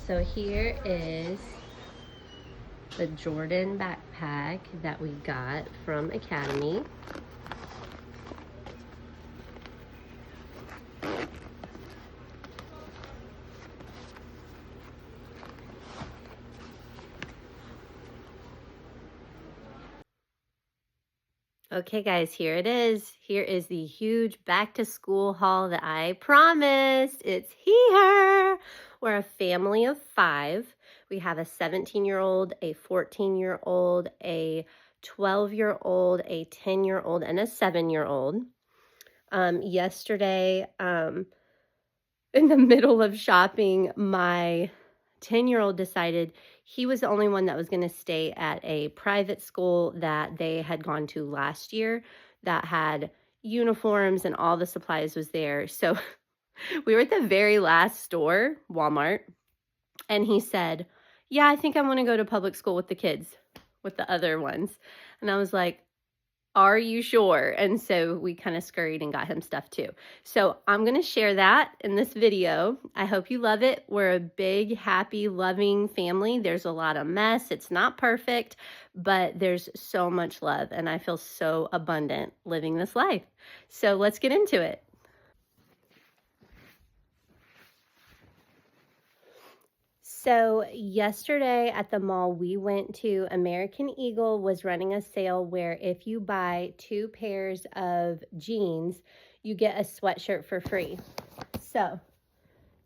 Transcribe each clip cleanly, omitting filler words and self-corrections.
So here is the Jordan backpack that we got from Academy. Okay guys, here it is. Here is the huge back to school haul that I promised. It's here. We're a family of 5. We have a 17-year-old, a 14-year-old, a 12-year-old, a 10-year-old, and a 7-year-old. Yesterday, in the middle of shopping, my 10-year-old decided he was the only one that was going to stay at a private school that they had gone to last year that had uniforms and all the supplies was there. So we were at the very last store, Walmart, and he said, yeah, I think I want to go to public school with the kids, with the other ones. And I was like, are you sure? And so we kind of scurried and got him stuff too. So I'm going to share that in this video. I hope you love it. We're a big, happy, loving family. There's a lot of mess. It's not perfect, but there's so much love and I feel so abundant living this life. So let's get into it. So yesterday at the mall, we went to American Eagle was running a sale where if you buy 2 pairs of jeans, you get a sweatshirt for free. So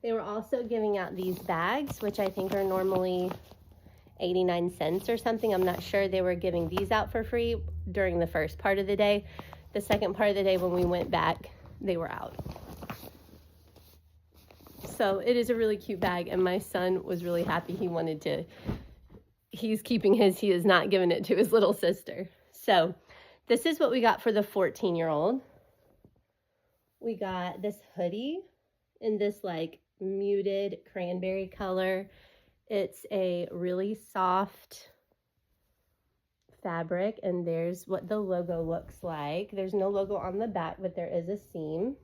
they were also giving out these bags, which I think are normally 89 cents or something. I'm not sure. They were giving these out for free during the first part of the day. The second part of the day when we went back, they were out. So it is a really cute bag, and my son was really happy. He's keeping his, he is not giving it to his little sister. So this is what we got for the 14-year-old. We got this hoodie in this like muted cranberry color. It's a really soft fabric, and there's what the logo looks like. There's no logo on the back, but there is a seam.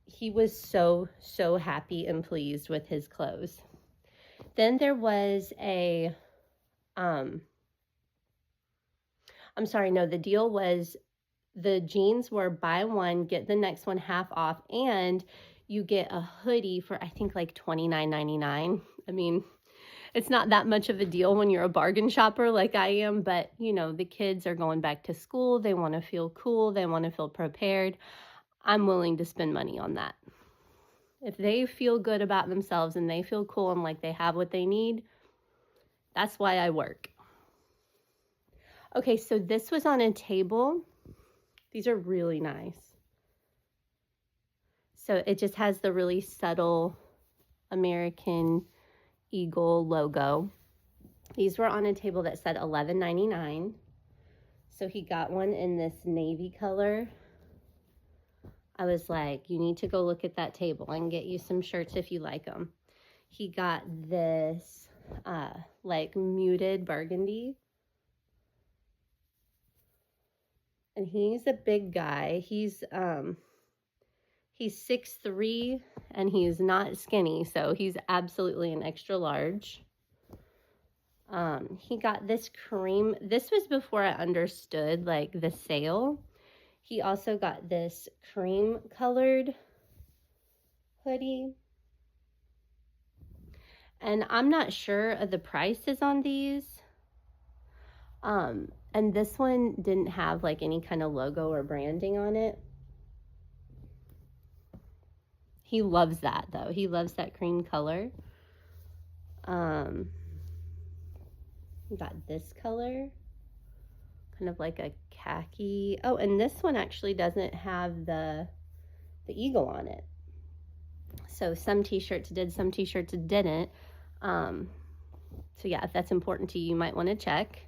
He was so happy and pleased with his clothes. Then there was a, the deal was the jeans were buy one, get the next one half off, and you get a hoodie for, I think, like $29.99. I mean, it's not that much of a deal when you're a bargain shopper like I am, but, you know, the kids are going back to school. They want to feel cool. They want to feel prepared. I'm willing to spend money on that. If they feel good about themselves and they feel cool and like they have what they need, that's why I work. Okay, so this was on a table. These are really nice. So it just has the really subtle American Eagle logo. These were on a table that said $11.99. So he got one in this navy color. I was like, you need to go look at that table. I can get you some shirts if you like them. He got this like muted burgundy. And he's a big guy. He's 6'3" and he's not skinny, so he's absolutely an extra large. He got this cream. This was before I understood like the sale. He also got this cream colored hoodie. And I'm not sure of the prices on these. And this one didn't have like any kind of logo or branding on it. He loves that though. He loves that cream color. We got this color. Kind of like a khaki. Oh, and this one actually doesn't have the eagle on it. So some t-shirts did, some t-shirts didn't. So yeah, if that's important to you, you might want to check.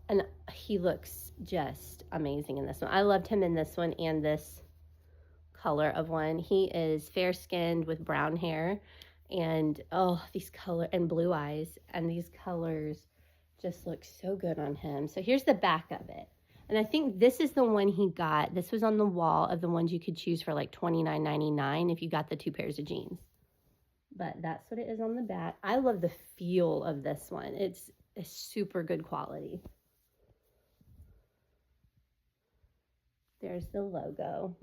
And he looks just amazing in this one. I loved him in this one and this color of one. He is fair-skinned with brown hair, and oh, these color and blue eyes, and these colors just look so good on him. So here's the back of it. And I think this is the one he got. This was on the wall of the ones you could choose for like $29.99 if you got the 2 pairs of jeans. But that's what it is on the back. I love the feel of this one. It's a super good quality. There's the logo.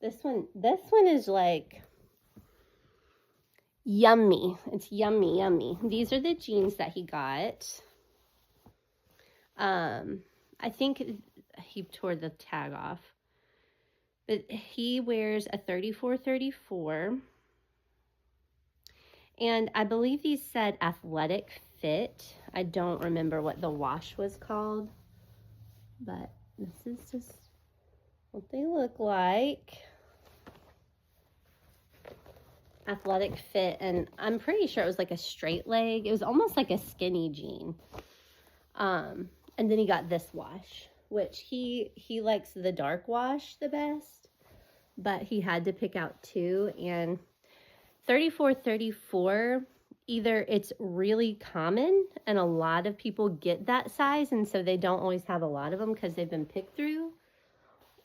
This one is like yummy. It's yummy, yummy. These are the jeans that he got. I think he tore the tag off. But he wears a 34-34. And I believe these said athletic fit. I don't remember what the wash was called. But this is just what they look like. Athletic fit. And I'm pretty sure it was like a straight leg. It was almost like a skinny jean. And then he got this wash, which he likes the dark wash the best. But he had to pick out 2. And 34-34, either it's really common and a lot of people get that size, and so they don't always have a lot of them because they've been picked through,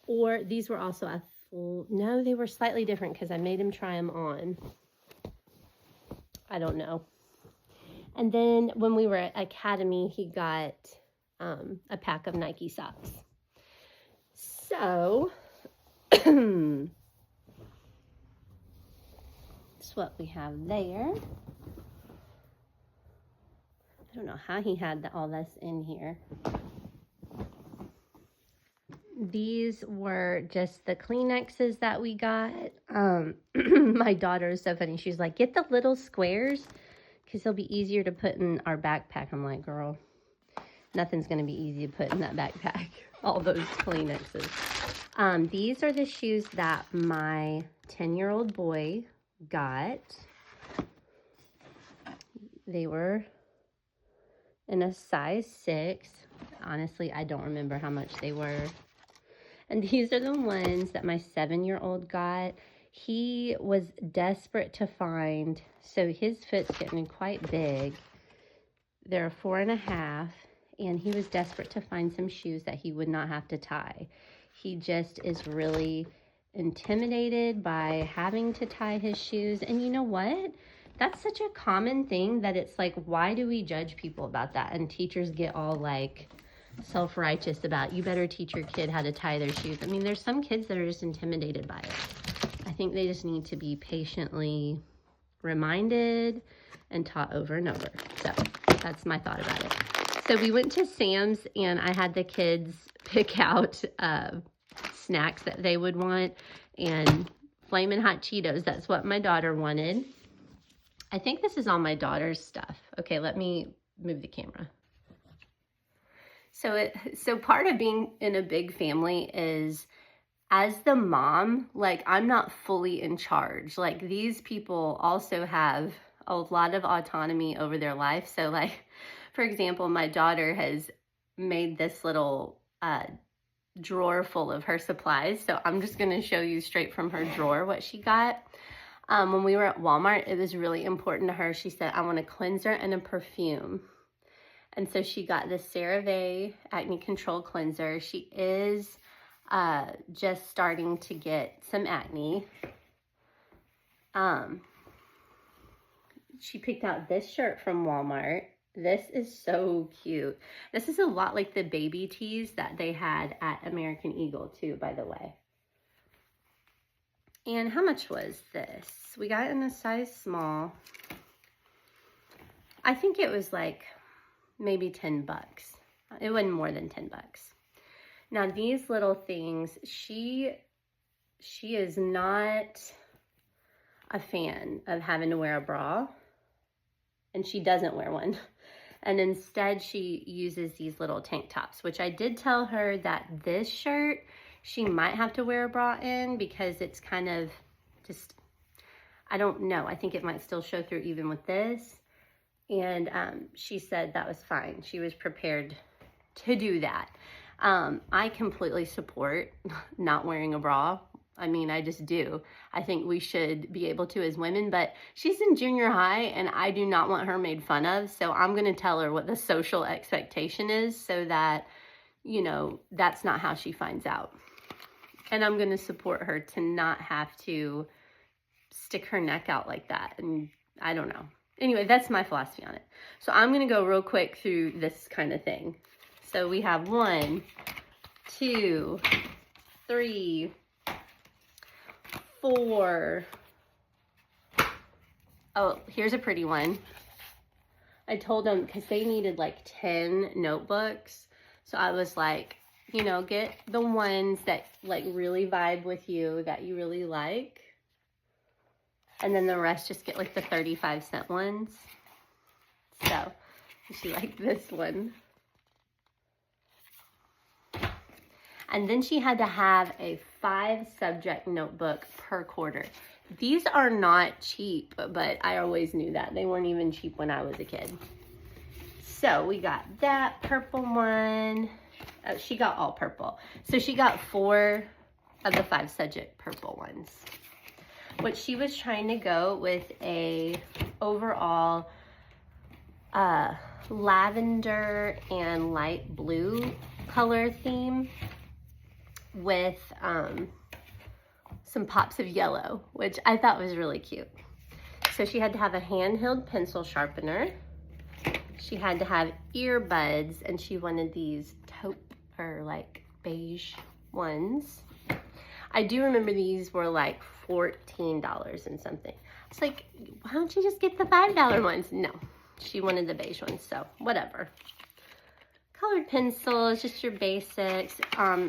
or these were also a full, no, they were slightly different because I made him try them on. I don't know. And then when we were at Academy, he got a pack of Nike socks. So that's what we have there. I don't know how he had all this in here. These were just the Kleenexes that we got. My daughter is so funny. She's like, get the little squares because they'll be easier to put in our backpack. I'm like, girl, nothing's going to be easy to put in that backpack. All those Kleenexes. These are the shoes that my 10-year-old boy got. They were in a size 6. Honestly, I don't remember how much they were. And these are the ones that my 7-year-old got. He was desperate to find, so his foot's getting quite big. They're 4.5, and he was desperate to find some shoes that he would not have to tie. He just is really intimidated by having to tie his shoes. And you know what? That's such a common thing that it's like, why do we judge people about that? And teachers get all like self-righteous about, you better teach your kid how to tie their shoes. I mean, there's some kids that are just intimidated by it. I think they just need to be patiently reminded and taught over and over. So that's my thought about it. So we went to Sam's and I had the kids pick out snacks that they would want, and Flamin' Hot Cheetos, that's what my daughter wanted. I think this is all my daughter's stuff. Okay, let me move the camera. So part of being in a big family is, as the mom, like, I'm not fully in charge. Like, these people also have a lot of autonomy over their life. So, like, for example, my daughter has made this little drawer full of her supplies. So I'm just going to show you straight from her drawer what she got. When we were at Walmart, it was really important to her. She said, I want a cleanser and a perfume. And so she got the CeraVe Acne Control Cleanser. She is just starting to get some acne. She picked out this shirt from Walmart. This is so cute. This is a lot like the baby tees that they had at American Eagle too, by the way. And how much was this? We got it in a size small. I think it was like maybe 10 bucks. It wasn't more than 10 bucks. Now these little things, she is not a fan of having to wear a bra, and she doesn't wear one. And instead she uses these little tank tops, which I did tell her that this shirt she might have to wear a bra in because it's kind of just, I don't know. I think it might still show through even with this. And she said that was fine. She was prepared to do that. I completely support not wearing a bra. I mean, I just do. I think we should be able to as women, but she's in junior high and I do not want her made fun of. So I'm going to tell her what the social expectation is so that you know, that's not how she finds out. And I'm going to support her to not have to stick her neck out like that. And I don't know. Anyway, that's my philosophy on it. So I'm going to go real quick through this kind of thing. So we have 1, 2, 3, 4. Oh, here's a pretty one. I told them because they needed like 10 notebooks. So I was like, you know, get the ones that like really vibe with you, that you really like. And then the rest just get like the 35-cent ones. So she liked this one. And then she had to have a 5-subject notebook per quarter. These are not cheap, but I always knew that. They weren't even cheap when I was a kid. So we got that purple one. Oh, she got all purple. So she got 4 of the 5-subject purple ones. What she was trying to go with a overall lavender and light blue color theme with some pops of yellow, which I thought was really cute. So she had to have a handheld pencil sharpener. She had to have earbuds, and she wanted these taupe or like beige ones. I do remember these were like $14 and something. It's like, why don't you just get the $5 ones? No, she wanted the beige ones, so whatever. Colored pencils, just your basics.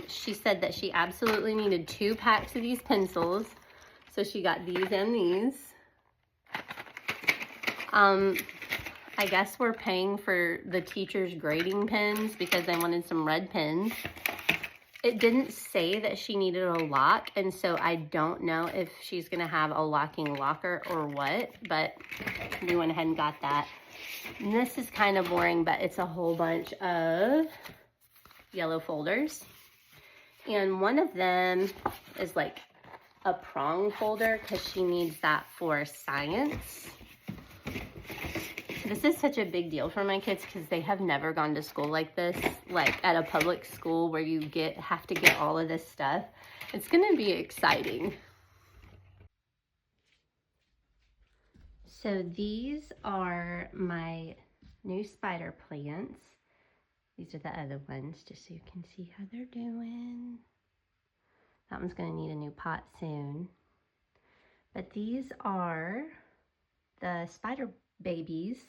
She said that she absolutely needed 2 packs of these pencils. So she got these and these. I guess we're paying for the teacher's grading pens because they wanted some red pens. It didn't say that she needed a lock, and so I don't know if she's gonna have a locking locker or what, but we went ahead and got that. And this is kind of boring, but it's a whole bunch of yellow folders. And one of them is like a prong folder because she needs that for science. This is such a big deal for my kids because they have never gone to school like this, like at a public school where you have to get all of this stuff. It's gonna be exciting. So these are my new spider plants. These are the other ones, just so you can see how they're doing. That one's gonna need a new pot soon. But these are the spider babies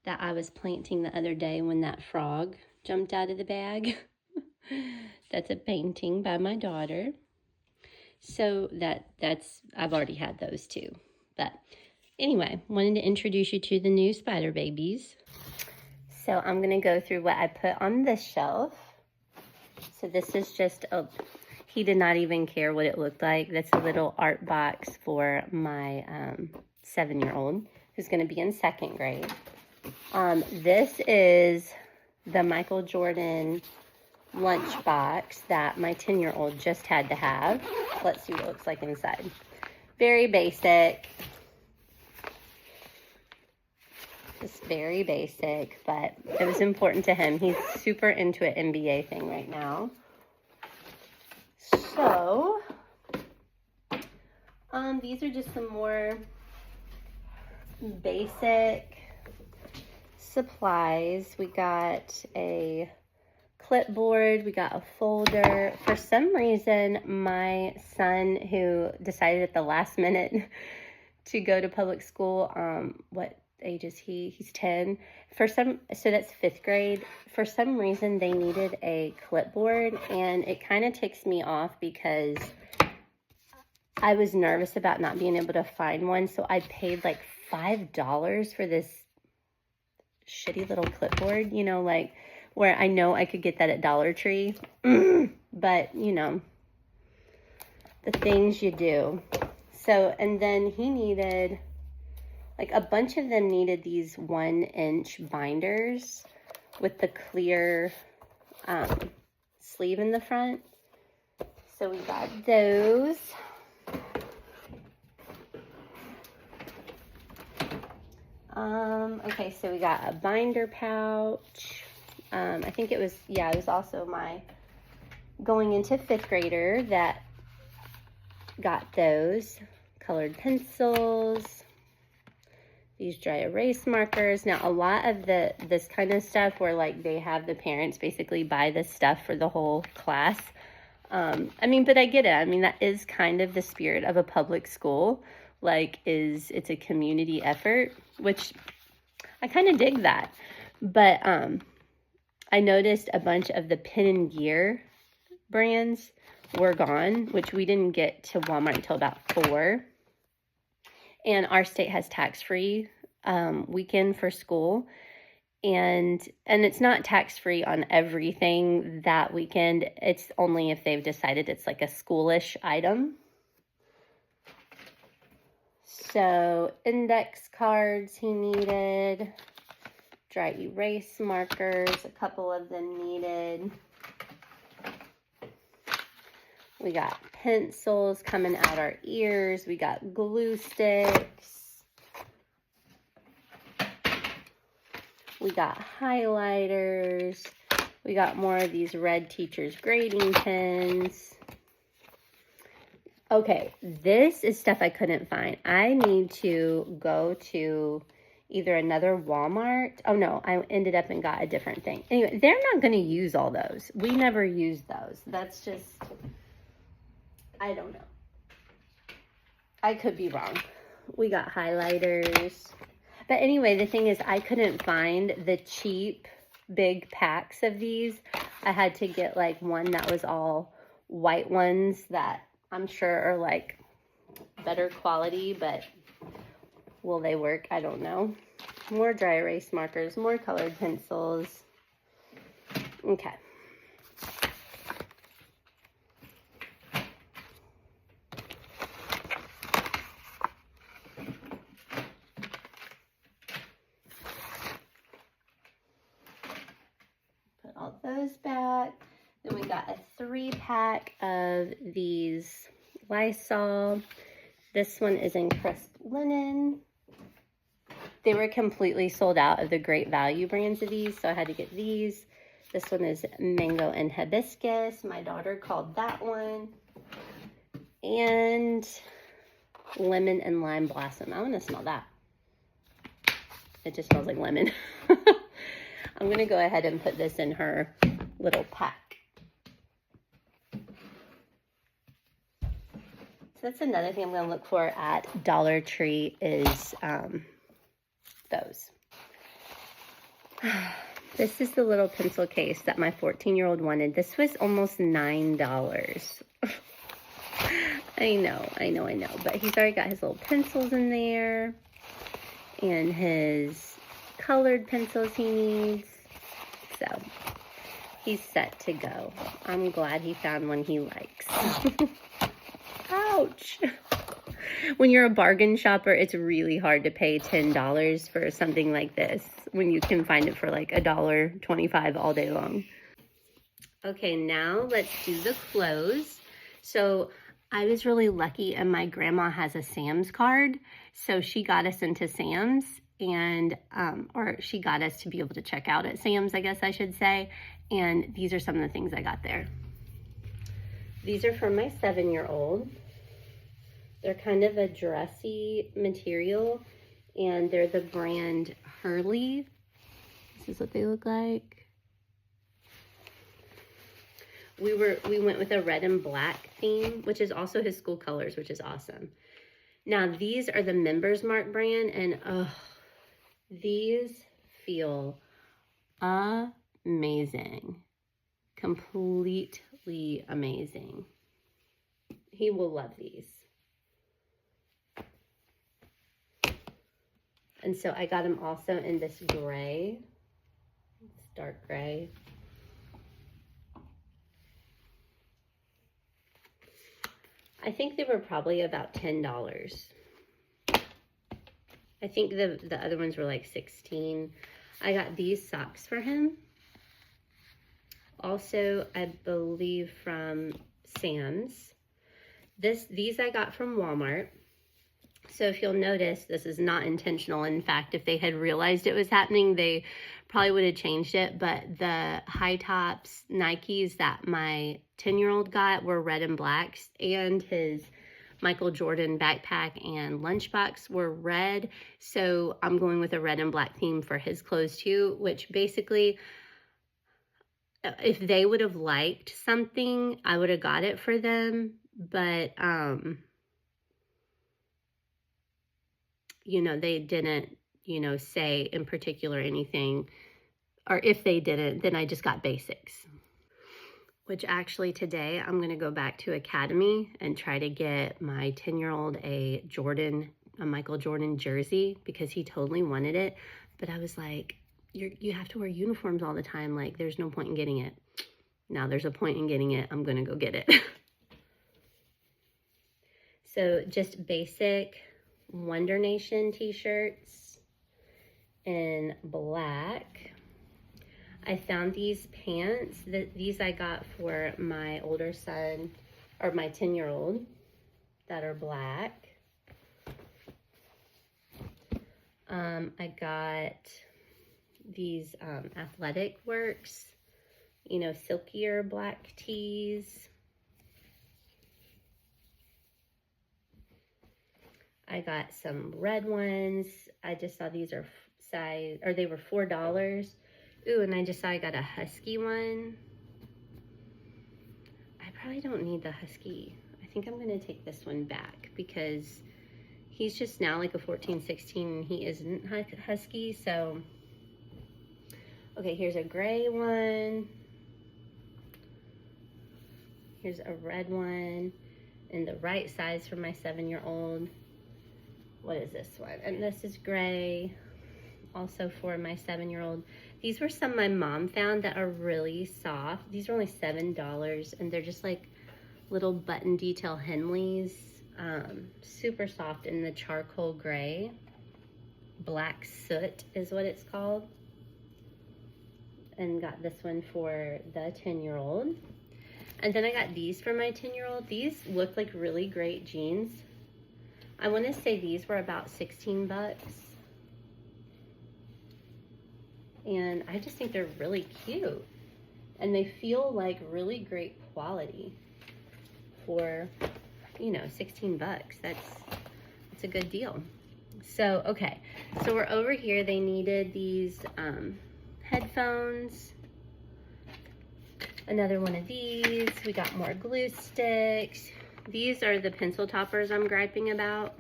that I was planting the other day when that frog jumped out of the bag. That's a painting by my daughter. So I've already had those too. But anyway, wanted to introduce you to the new spider babies. So I'm gonna go through what I put on this shelf. So this is just he did not even care what it looked like. That's a little art box for my 7-year-old who's gonna be in 2nd grade. This is the Michael Jordan lunchbox that my 10-year-old just had to have. Let's see what it looks like inside. Very basic. Just very basic, but it was important to him. He's super into an NBA thing right now. So, these are just some more basic supplies. We got a clipboard, we got a folder. For some reason, my son, who decided at the last minute to go to public school, what age is he? He's 10. So that's 5th grade. For some reason, they needed a clipboard, and it kind of ticks me off because I was nervous about not being able to find one, so I paid like $5 for this shitty little clipboard, you know, like where I know I could get that at Dollar Tree, but you know, the things you do. So, and then he needed, like a bunch of them needed these 1-inch binders with the clear sleeve in the front. So we got those. Okay, so we got a binder pouch. I think it was, yeah, it was also my going into 5th grader that got those. Colored pencils, these dry erase markers. Now, a lot of this kind of stuff where like they have the parents basically buy this stuff for the whole class. I mean, but I get it. I mean, that is kind of the spirit of a public school. Like, it's a community effort, which I kind of dig that. But I noticed a bunch of the Pen and Gear brands were gone, which we didn't get to Walmart until about 4. And our state has tax-free weekend for school. And it's not tax-free on everything that weekend. It's only if they've decided it's like a schoolish item. So index cards he needed, dry erase markers, a couple of them needed. We got pencils coming out our ears. We got glue sticks. We got highlighters. We got more of these red teacher's grading pens. Okay, this is stuff I couldn't find. I need to go to either another Walmart. Oh no, I ended up and got a different thing. Anyway, they're not going to use all those. We never use those. That's just, I don't know. I could be wrong. We got highlighters. But anyway, the thing is I couldn't find the cheap big packs of these. I had to get like one that was all white ones that I'm sure are like better quality, but will they work? I don't know. More dry erase markers, more colored pencils. Okay. Put all those back. Then we got a 3-pack of these Lysol. This one is in crushed linen. They were completely sold out of the Great Value brands of these, so I had to get these. This one is mango and hibiscus. My daughter called that one. And lemon and lime blossom. I want to smell that. It just smells like lemon. I'm going to go ahead and put this in her little pack. So that's another thing I'm going to look for at Dollar Tree is those. This is the little pencil case that my 14-year-old wanted. This was almost $9. I know. But he's already got his little pencils in there and his colored pencils he needs. So he's set to go. I'm glad he found one he likes. Ouch. When you're a bargain shopper, it's really hard to pay $10 for something like this when you can find it for like $1.25 all day long. Okay, now let's do the clothes. So I was really lucky and my grandma has a Sam's card. So she got us into Sam's and, or she got us to be able to check out at Sam's, I guess I should say. And these are some of the things I got there. These are for my 7-year-old. They're kind of a dressy material and they're the brand Hurley. This is what they look like. We went with a red and black theme, which is also his school colors, which is awesome. Now these are the Members Mark brand and these feel amazing. Completely amazing. He will love these. And so I got him also in this gray. It's dark gray. I think they were probably about $10. I think the other ones were like $16. I got these socks for him. Also, I believe from Sam's. These I got from Walmart. So if you'll notice, this is not intentional. In fact, if they had realized it was happening, they probably would have changed it. But the high tops Nikes that my 10-year-old got were red and blacks, and his Michael Jordan backpack and lunchbox were red. So I'm going with a red and black theme for his clothes too, which basically, if they would have liked something, I would have got it for them. But, you know, they didn't, you know, say in particular anything, or if they didn't, then I just got basics. Which actually today I'm gonna go back to Academy and try to get my 10-year-old a Michael Jordan jersey, because he totally wanted it. But I was like, you have to wear uniforms all the time. Like, there's no point in getting it. Now there's a point in getting it. I'm gonna go get it. So just basic Wonder Nation t-shirts in black. I found these pants. These I got for my older son, or my 10-year-old, that are black. I got these Athletic Works, you know, silkier black tees. I got some red ones. I just saw these are they were $4. Ooh, and I just saw I got a Husky one. I probably don't need the Husky. I think I'm gonna take this one back, because he's just now like a 14, 16, and he isn't Husky, so. Okay, here's a gray one. Here's a red one in the right size for my 7-year-old. What is this one? And this is gray, also for my 7-year-old. These were some my mom found that are really soft. These are only $7, and they're just like little button detail Henleys. Super soft in the charcoal gray. Black Soot is what it's called. And got this one for the 10-year-old. And then I got these for my 10-year-old. These look like really great jeans. I want to say these were about 16 bucks. And I just think they're really cute. And they feel like really great quality for, you know, 16 bucks. That's a good deal. So, okay. So we're over here. They needed these headphones. Another one of these. We got more glue sticks. These are the pencil toppers I'm griping about.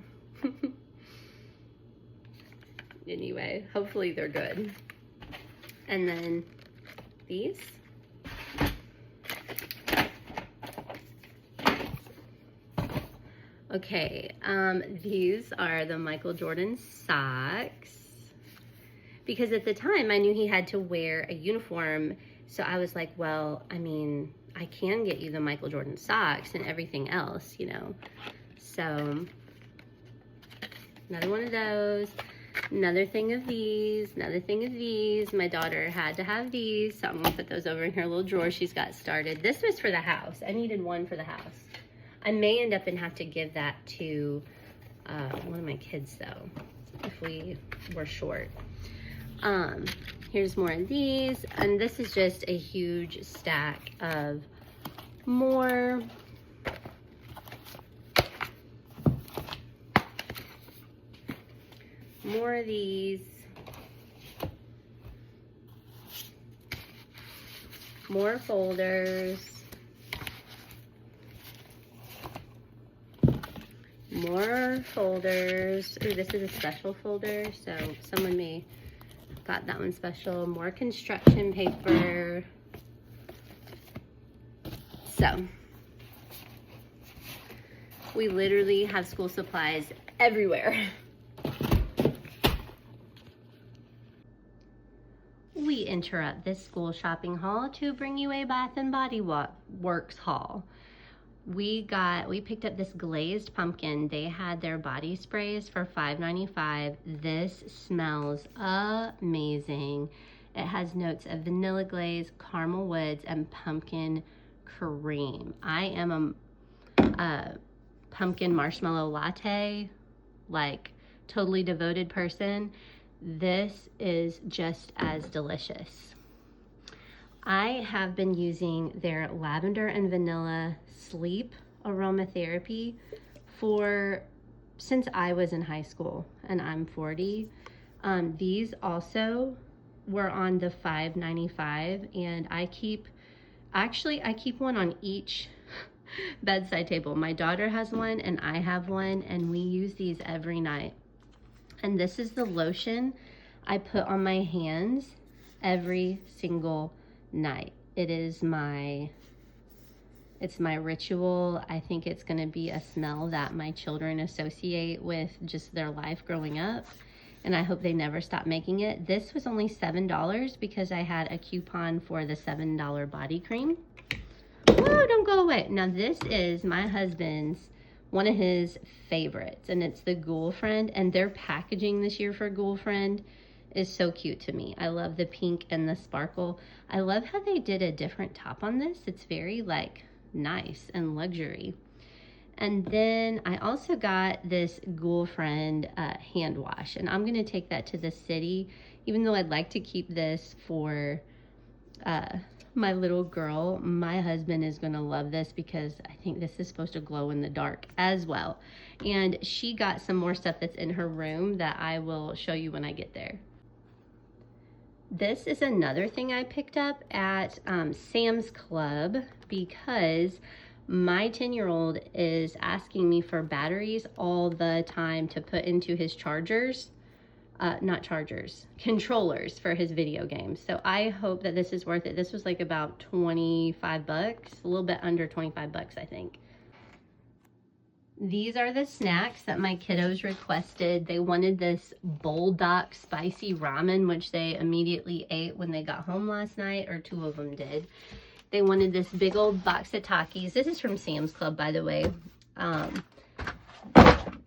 Anyway, hopefully they're good. And then these. Okay, these are the Michael Jordan socks. Because at the time I knew he had to wear a uniform. So I was like, well, I mean, I can get you the Michael Jordan socks and everything else, you know. So, another one of those. Another thing of these. Another thing of these. My daughter had to have these, so I'm going to put those over in her little drawer she's got started. This was for the house. I needed one for the house. I may end up and have to give that to one of my kids, though, if we were short. Here's more of these, and this is just a huge stack of more of these, more folders, more folders. Ooh, this is a special folder, so someone may got that one special. More construction paper. So we literally have school supplies everywhere. We interrupt this school shopping haul to bring you a Bath and Body Works haul. We picked up this glazed pumpkin. They had their body sprays for $5.95. This smells amazing. It has notes of vanilla glaze, caramel woods, and pumpkin cream. I am a pumpkin marshmallow latte like totally devoted person, this is just as delicious. I have been using their lavender and vanilla sleep aromatherapy since I was in high school, and I'm 40. These also were on the $5.95, and I keep one on each bedside table. My daughter has one and I have one, and we use these every night. And this is the lotion I put on my hands every single night. It's my ritual. I think it's going to be a smell that my children associate with just their life growing up, and I hope they never stop making it. This was only $7 because I had a coupon for the $7 body cream. Oh, don't go away. Now this is my husband's, one of his favorites, and it's the Ghoul Friend, and their packaging this year for Ghoul Friend is so cute to me. I love the pink and the sparkle. I love how they did a different top on this. It's very like nice and luxury. And then I also got this Ghoul Friend hand wash, and I'm gonna take that to the city, even though I'd like to keep this for my little girl. My husband is gonna love this because I think this is supposed to glow in the dark as well. And she got some more stuff that's in her room that I will show you when I get there. This is another thing I picked up at Sam's Club because my 10-year-old is asking me for batteries all the time to put into his chargers. Not chargers, controllers for his video games. So I hope that this is worth it. This was like about 25 bucks, a little bit under 25 bucks, I think. These are the snacks that my kiddos requested. They wanted this Bulldog spicy ramen, which they immediately ate when they got home last night, or two of them did. They wanted this big old box of Takis. This is from Sam's Club, by the way.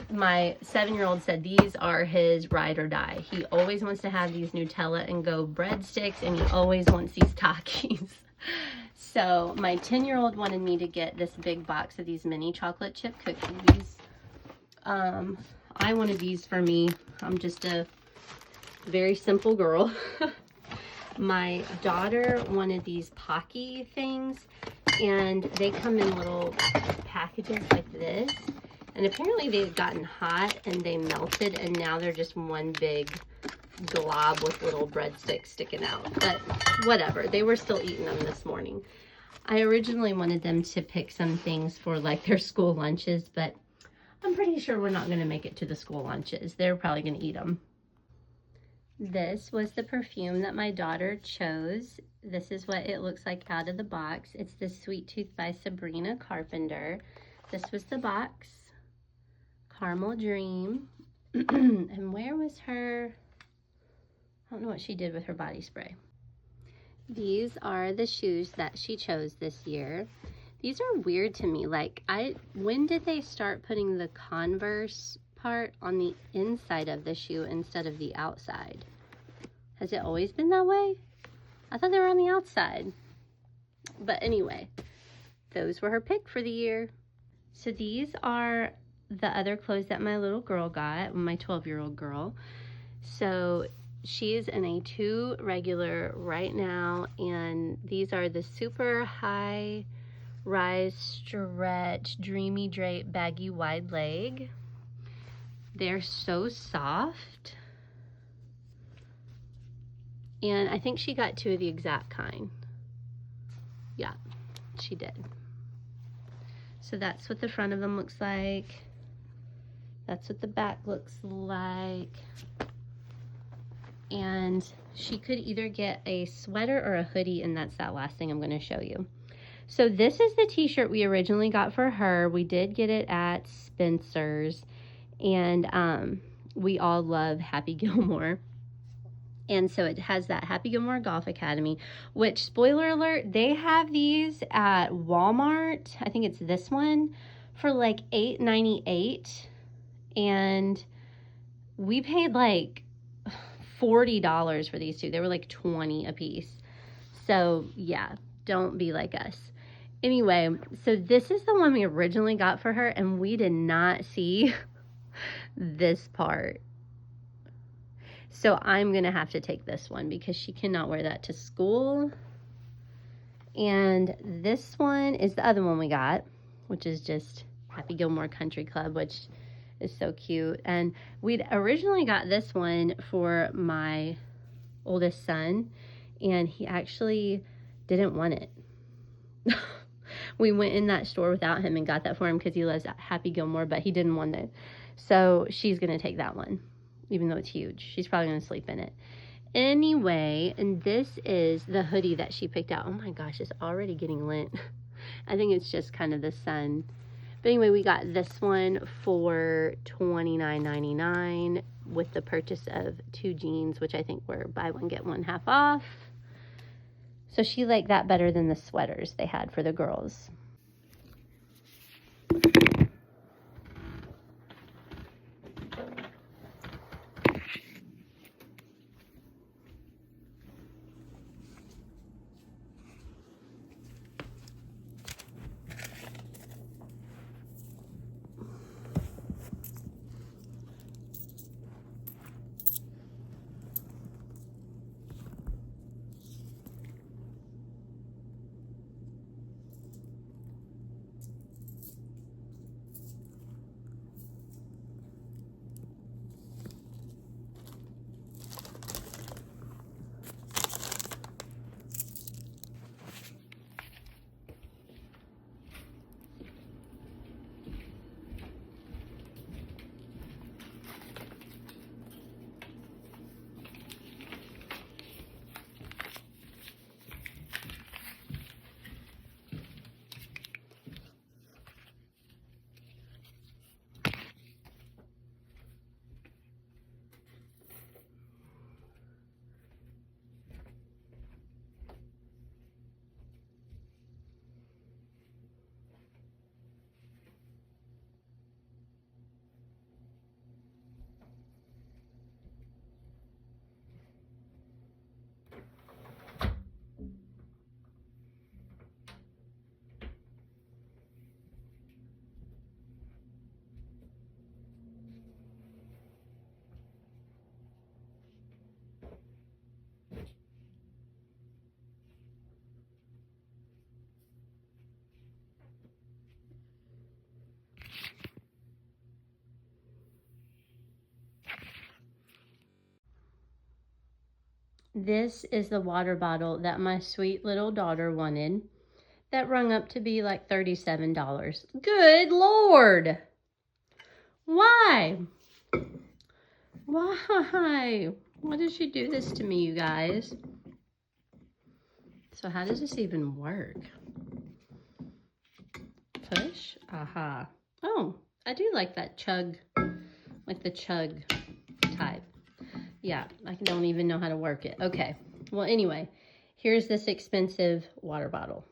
My 7-year-old said these are his ride or die. He always wants to have these Nutella and Go breadsticks, and he always wants these Takis. So my 10-year-old wanted me to get this big box of these mini chocolate chip cookies. I wanted these for me. I'm just a very simple girl. My daughter wanted these Pocky things, and they come in little packages like this. And apparently they've gotten hot and they melted, and now they're just one big glob with little breadsticks sticking out. But whatever, they were still eating them this morning. I originally wanted them to pick some things for like their school lunches, but I'm pretty sure we're not going to make it to the school lunches. They're probably going to eat them. This was the perfume that my daughter chose. This is what it looks like out of the box. It's the Sweet Tooth by Sabrina Carpenter. This was the box. Caramel Dream. And where was her, I don't know what she did with her body spray. These are the shoes that she chose this year. These are weird to me. Like, when did they start putting the Converse part on the inside of the shoe instead of the outside? Has it always been that way? I thought they were on the outside. But anyway, those were her pick for the year. So these are the other clothes that my little girl got, my 12-year-old girl. So she's in a 2 regular right now, and these are the super high rise stretch dreamy drape baggy wide leg. They're so soft, and I think she got 2 of the exact kind. Yeah, she did. So that's what the front of them looks like. That's what the back looks like. And she could either get a sweater or a hoodie, and that's that last thing I'm going to show you. So this is the t-shirt we originally got for her. We did get it at Spencer's, and we all love Happy Gilmore. And so it has that Happy Gilmore Golf Academy, which, spoiler alert, they have these at Walmart. I think it's this one for like $8.98. And we paid like $40 for these two. They were like $20 a piece. So yeah, don't be like us. Anyway, so this is the one we originally got for her, and we did not see this part. So I'm going to have to take this one because she cannot wear that to school. And this one is the other one we got, which is just Happy Gilmore Country Club, which is so cute. And we'd originally got this one for my oldest son, and he actually didn't want it. We went in that store without him and got that for him because he loves Happy Gilmore, but he didn't want it. So she's going to take that one, even though it's huge. She's probably going to sleep in it. Anyway, and this is the hoodie that she picked out. Oh my gosh, it's already getting lit. I think it's just kind of the sun. But anyway, we got this one for $29.99 with the purchase of 2 jeans, which I think were buy one, get one half off. So she liked that better than the sweaters they had for the girls. This is the water bottle that my sweet little daughter wanted. That rung up to be like $37. Good Lord! Why? Why? Why did she do this to me, you guys? So how does this even work? Push? Aha. Oh, I do like that chug, like the chug type. Yeah, I don't even know how to work it. Okay, well anyway, here's this expensive water bottle.